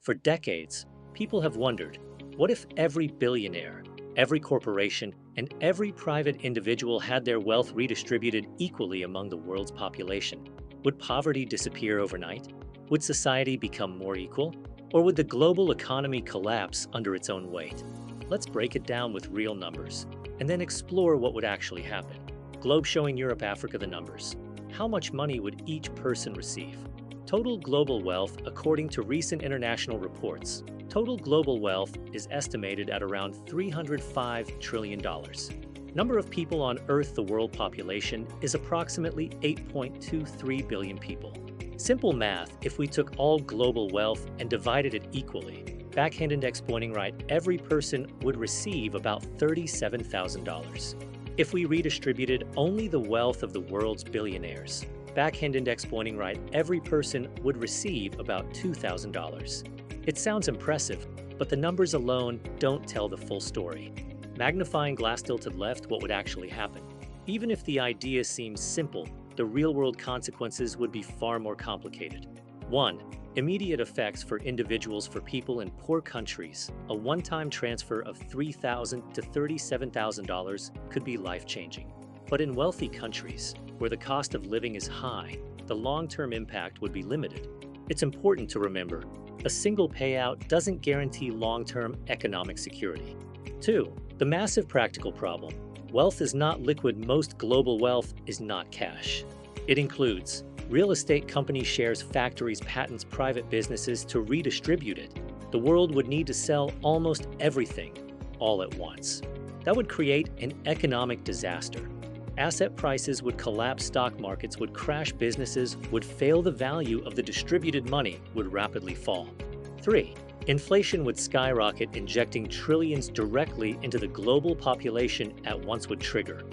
For decades, people have wondered, what if every billionaire, every corporation, and every private individual had their wealth redistributed equally among the world's population? Would poverty disappear overnight? Would society become more equal? Or would the global economy collapse under its own weight? Let's break it down with real numbers, and then explore what would actually happen. Globe showing Europe, Africa the numbers. How much money would each person receive? Total global wealth, according to recent international reports, total global wealth is estimated at around $305 trillion. Number of people on Earth, the world population, is approximately 8.23 billion people. Simple math, if we took all global wealth and divided it equally, backhand index pointing right, every person would receive about $37,000. If we redistributed only the wealth of the world's billionaires, backhand index pointing right, every person would receive about $2,000. It sounds impressive, but the numbers alone don't tell the full story. Magnifying glass tilted left, what would actually happen? Even if the idea seems simple, the real-world consequences would be far more complicated. 1. Immediate effects for individuals. For people in poor countries, a one-time transfer of $3,000 to $37,000 could be life-changing. But in wealthy countries, where the cost of living is high, the long-term impact would be limited. It's important to remember, a single payout doesn't guarantee long-term economic security. 2. The massive practical problem. Wealth is not liquid. Most global wealth is not cash. It includes real estate company shares, factories, patents, private businesses. To redistribute it, the world would need to sell almost everything all at once. That would create an economic disaster. Asset prices would collapse, stock markets would crash, businesses would fail, the value of the distributed money would rapidly fall. 3. Inflation would skyrocket, injecting trillions directly into the global population at once would trigger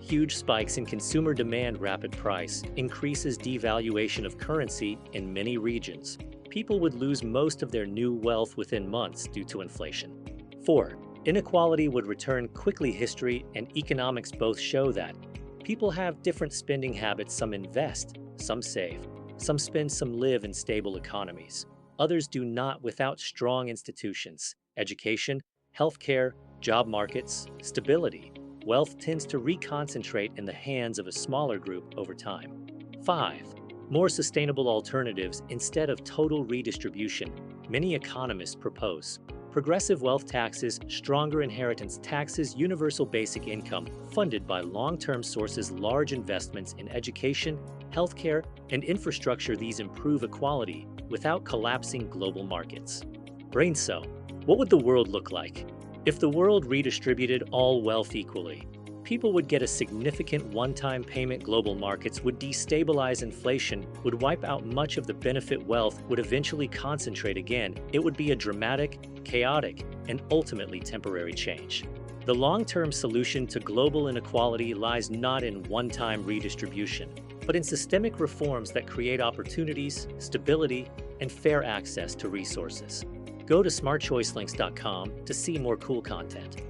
huge spikes in consumer demand, rapid price increases, devaluation of currency in many regions. People would lose most of their new wealth within months due to inflation. 4. Inequality would return quickly. History and economics both show that people have different spending habits. Some invest, some save, some spend, some live in stable economies. Others do not. Without strong institutions, education, healthcare, job markets, stability, wealth tends to reconcentrate in the hands of a smaller group over time. 5. More sustainable alternatives. Instead of total redistribution, many economists propose progressive wealth taxes, stronger inheritance taxes, universal basic income funded by long-term sources, large investments in education, healthcare, and infrastructure. These improve equality without collapsing global markets. Brain cell. What would the world look like if the world redistributed all wealth equally? People would get a significant one-time payment. Global markets would destabilize. Inflation would wipe out much of the benefit. Wealth would eventually concentrate again. It would be a dramatic, chaotic, and ultimately temporary change. The long-term solution to global inequality lies not in one-time redistribution, but in systemic reforms that create opportunities, stability, and fair access to resources. Go to smartchoicelinks.com to see more cool content.